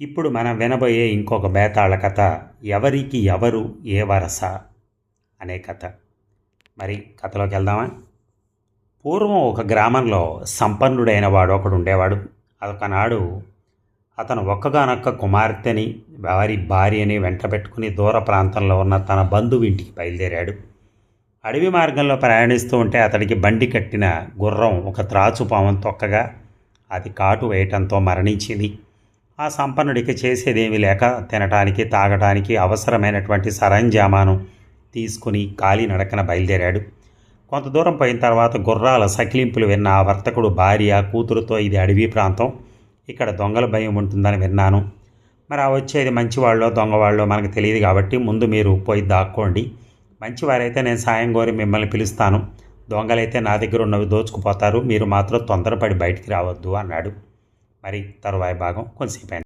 ఇప్పుడు మనం వినబోయే ఇంకొక బేతాళ కథ ఎవరికి ఎవరు ఏ వరస అనే కథ. మరి కథలోకి వెళ్దామా? పూర్వం ఒక గ్రామంలో సంపన్నుడైన వాడు ఒకడు ఉండేవాడు. ఒకనాడు అతను ఒక్కగానొక్క కుమార్తెని వారి భార్యని వెంట పెట్టుకుని దూర ప్రాంతంలో ఉన్న తన బంధువు ఇంటికి బయలుదేరాడు. అడవి మార్గంలో ప్రయాణిస్తూ ఉంటే అతడికి బండి కట్టిన గుర్రం ఒక త్రాచుపామును తొక్కగా అది కాటు వేయటంతో మరణించింది. ఆ సంపన్నుడికి చేసేదేమీ లేక తినటానికి తాగటానికి అవసరమైనటువంటి సరంజామాను తీసుకుని కాలినడకన బయలుదేరాడు. కొంత దూరం పోయిన తర్వాత గుర్రాల సకిలింపులు విన్న ఆ వర్తకుడు భార్య కూతురుతో, ఇది అడవి ప్రాంతం, ఇక్కడ దొంగల భయం ఉంటుందని విన్నాను. మరి ఆ వచ్చేది మంచివాళ్ళో దొంగవాళ్ళో మనకు తెలియదు, కాబట్టి ముందు మీరు పోయి దాక్కోండి. మంచివారైతే నేను సాయం కోరి మిమ్మల్ని పిలుస్తాను, దొంగలైతే నా దగ్గర ఉన్నవి దోచుకుపోతారు, మీరు మాత్రం తొందరపడి బయటికి రావద్దు అన్నాడు. మరి తరువాయి భాగం కొంతసేపు